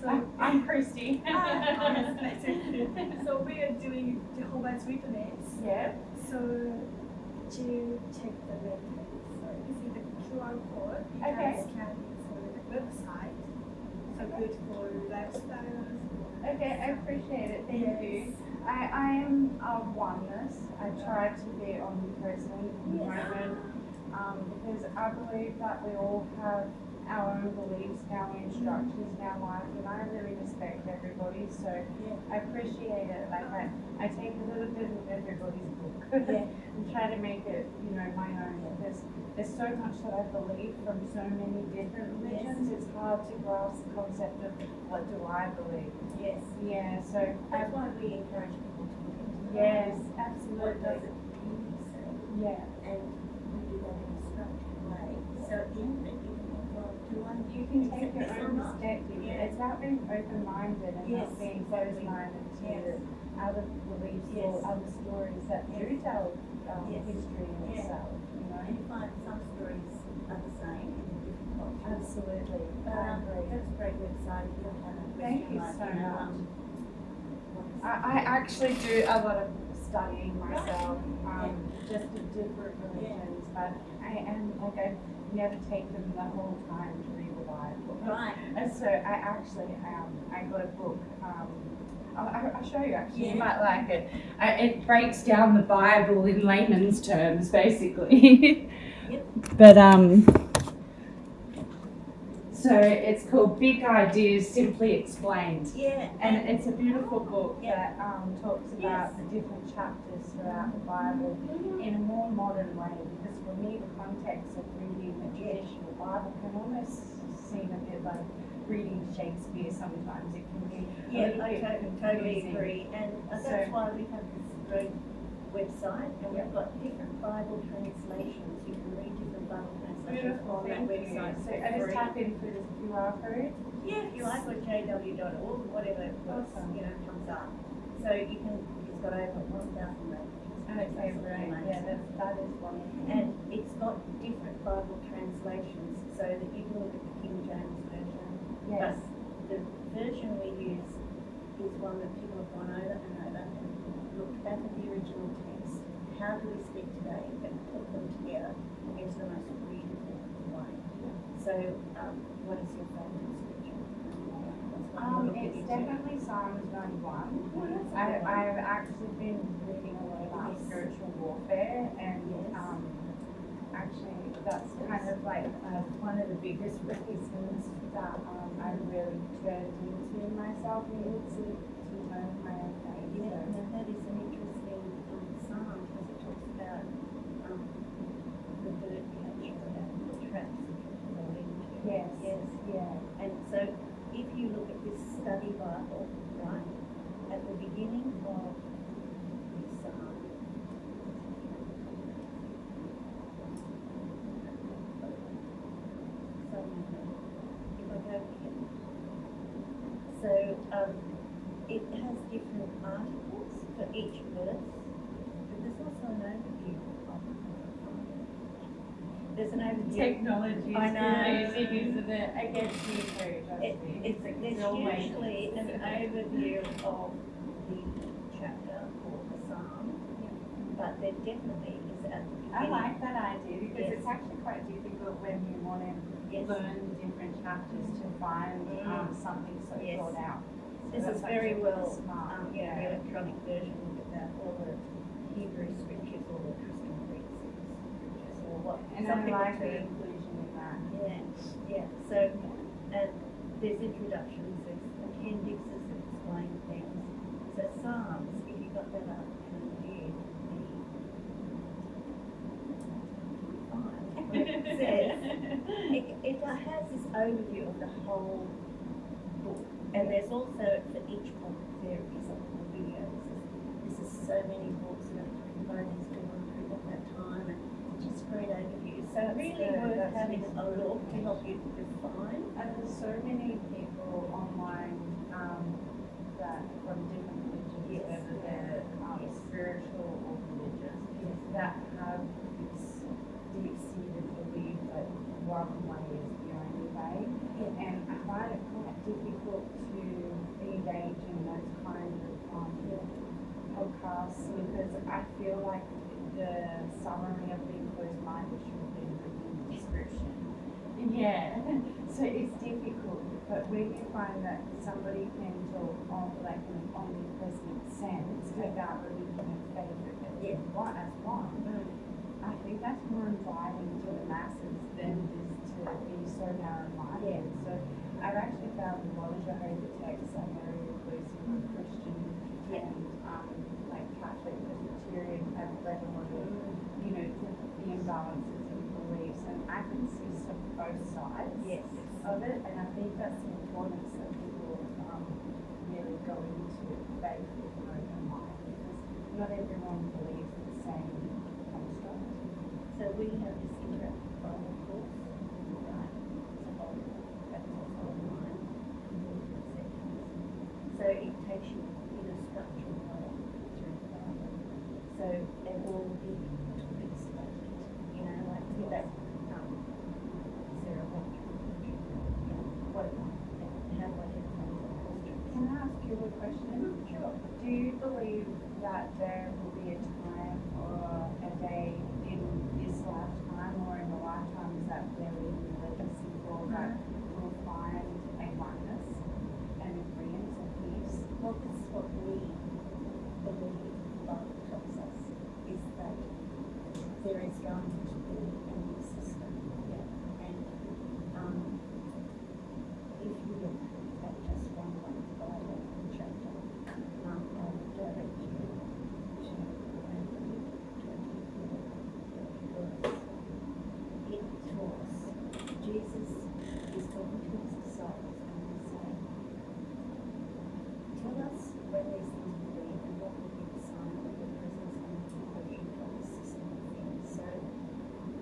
I'm Christy. So we are doing Jehovah's Witness. Yeah. So to check the records, so you see the QR code, you Okay. can scan it for the website. So good for lifestyles. Okay, I appreciate it. Thank Yes. you. I am a oneness. I try to be omnipresent in the moment because I believe that we all have our own beliefs, our own structures in our lives, and I really respect everybody. So I appreciate it. Like I take a little bit of everybody's book and try to make it, my own. Because there's so much that I believe from so many different religions. It's hard to grasp the concept of what do I believe. Yes. Yeah. So That's why we encourage people to look into it. yes, What absolutely. does it really say? Yeah. And we do that in a structured way. So at the end of it, you can think, well, do I You can take your accept this or own not? perspective. Yeah. It's about being open-minded and Yes, not being exactly. closed-minded to Yes. other beliefs Yes. or other stories that do Yes. tell Yes. history in Yeah. itself. And you find some stories are the same in different cultures. Absolutely. But I agree. that's a great website if you have a question. Thank you like, so much. what is I actually do a lot of studying myself, just of different religions, but I've never taken the whole time to read the Bible. Right. And so I actually I got a book. I'll show you actually. Yeah. You might like it. It breaks down the Bible in layman's terms, basically. Yep. But so it's called Big Ideas Simply Explained. Yeah. And it's a beautiful book Yeah. that talks about the different chapters throughout the Bible in a more modern way, because for me the context of reading the traditional Bible can almost seem a bit like reading Shakespeare sometimes. It can be a Yeah, little I bit totally confusing. agree. And that's So- why we have this great website, and Yep. we've got different Bible translations. You can read different Bible translations Beautiful, on that thank you. website. So for I just free. tap in through this QR code. Yeah, if you like, or jw.org, whatever Awesome. comes up. So you can. It's got over 1,000 languages. Okay, right. Yeah, that is wonderful. And it's got different Bible translations, so that you can look at the King James version. Yes. But the version we use is one that people have gone over and over and looked back at the original text. How do we speak today? And put them together into the most readable way. So, what is your favourite scripture? It's definitely Psalms 91. I've actually been reading a lot about spiritual warfare, and actually that's kind of like one of the biggest reasons that I really turned into myself needed to learn my own faith. Yeah, now that is an interesting psalm, because it talks about the bird catcher and the traps that you can go into. Yes. Yes. Yeah. And so if you look at this study Bible, right, at the beginning of this if I go here, so it has different articles for each verse, but there's also an overview of there's an overview. Technology I is know. amazing, isn't it? I get you too, trust me. There's usually an overview of the chapter or the psalm, but there definitely is at the beginning. I like that idea because Yes. it's actually quite difficult when you want to learn the different chapters to find something so Yes. thought out. This So is that's very actually well, smart. the electronic version with that, all the Hebrew scriptures, all the Christian Greek scriptures, or what And some I people like the term. inclusion in that. Yeah. So, and there's introductions, there's appendixes that explain things. So Psalms, if you got that up and read it says, it has this overview of the whole book. And there's also, for each book, there is a little video. This is so many books that are written by these people at that time, and it's just a great overview. So it's really worth having a look to help you define. And there's so many people online that from different religions, whether they're spiritual or religious, that have this deep-seated belief that one way is the only way. And I find it quite difficult to engage in those kind of podcasts because I feel like the summary of being closed-minded should be written in the description. Yeah, so it's difficult, but when you find that somebody can talk on like an omnipresent sense about religion and faith as one, I think that's more inviting to the masses than just to be so narrow-minded. So I've actually found a lot of Jehovah texts are very inclusive of Christian and like Catholic, Presbyterian, have read a lot of, you know, the imbalances of beliefs, and I can see both sides of it, and I think that's the importance that people really go into faith with an open mind, because not everyone believes the same construct. So we have this interactive Bible course, right? That's also online. So it takes you in a structured way through the Bible. So there will be topics like it, you know, like that. Sarah, what how do I define that? Can I ask you a question? Sure. Do you believe that there will be a time or a day in this lifetime or in the lifetimes that there will be legacy for that will find a oneness and agreement and peace? Well, this is what we believe the Bible tells us, is that there is going to be a new system. And if you look at just one Bible chapter, I'll direct you to Matthew 24, it talks, Jesus is talking to his disciples and he's saying, tell us when these things will be and what will be the sign of your presence and the conclusion of this system of things. So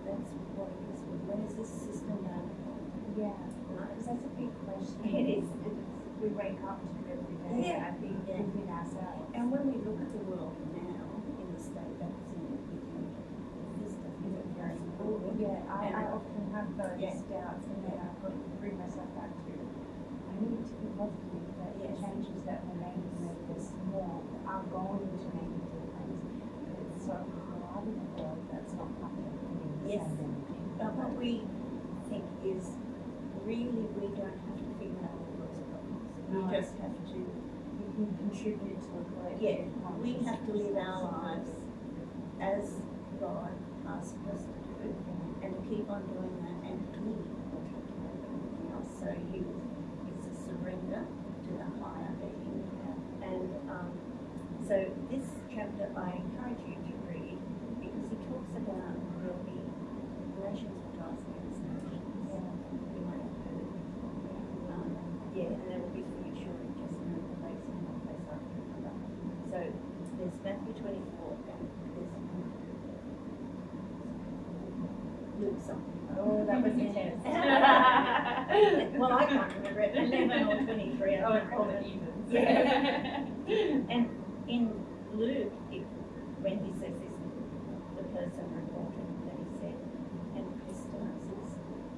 that's what it is. When is this system going to happen? Yeah, because that's a big question. It is. We wake up to every day, I think, within ourselves. And when we look at the world now, in the state that it's in, this stuff isn't very important. Yeah, I often have those doubts, and then I've got to bring myself back to, I need to be positive that the changes that we're making with this more are going to make a difference. But it's so hard in a world that's not happening. Yes, but what we think is really we don't have to figure out all those problems. We just have to contribute to a collective. Yeah, we have to live our lives as God asked us to do, and keep on doing that, and He will take care of everything else. So it's a surrender to the higher being. And so this chapter I encourage you to read, because he talks about there'll be nations will rise against nations. You might have heard it before. And there will be future adjustment in place in one place after another. So there's Matthew 24 and there's Luke something. Oh, that was intense. Well, I can't remember it. 11 or 23. I can't remember. Yeah. And in Luke, when he says this, the person reported that he said, and pestilences,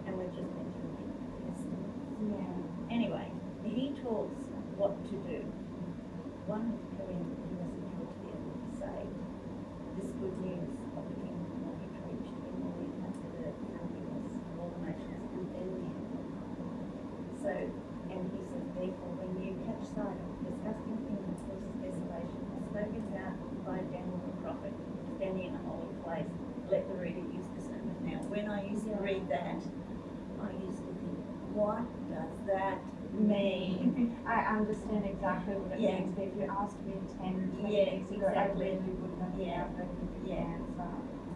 and we're just mentioning pestilence. Yeah. Anyway, he talks what to do. One, who wasn't killed to the end will be saved. This good news of the kingdom will be preached in the land after the happiness of all the nations, and then the end will come. So, and he says, therefore, when you catch sight of the disgusting thing that causes desolation, spoken about by Daniel the prophet, standing in a holy place, let the reader use discernment. Now, when I used to read that, I used to think, what does that mean? I understand exactly what it means, but if you asked me 10, 20 years ago, I really wouldn't have been able to give you the answer.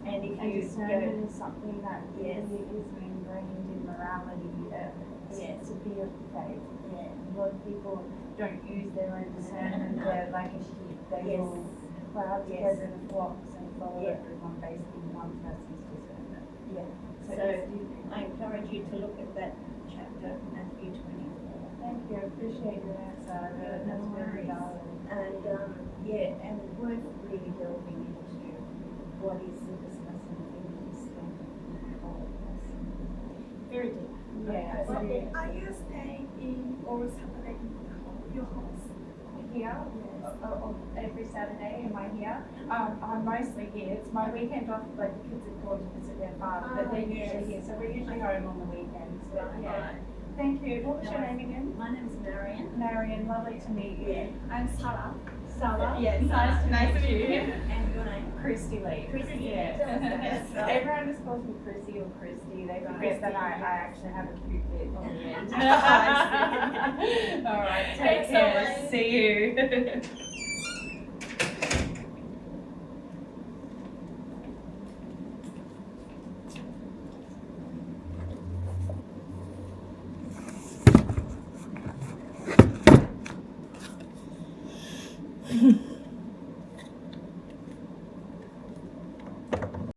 And if And you discernment is something that really is ingrained in morality to be of faith. A lot of people don't use their own discernment. They're like a sheep. They will crowd together in flocks and follow everyone based on one person's discernment. So I encourage you to look at that chapter, Matthew 24. Thank you. I appreciate your answer. That's very valid. And and worth really delving into what is the discussing in this thing. Very deep. Yeah. Are you staying in balls happening in your house? Here, every Saturday, am I here? I'm mostly here. It's my weekend off, like the kids have gone to visit their father, but they're usually here, so we're usually home on the weekends. But yeah. Thank you. What was your name again? My name is Marion. Marion, lovely to meet you. I'm Sarah. Sarah? Yes, nice to meet you. And your name? Christy Lee. Christy. Yeah. Yes. Everyone just calls me Chrissy or Christy. They forget that I actually have a cute bit on the end. All right, take care. See you.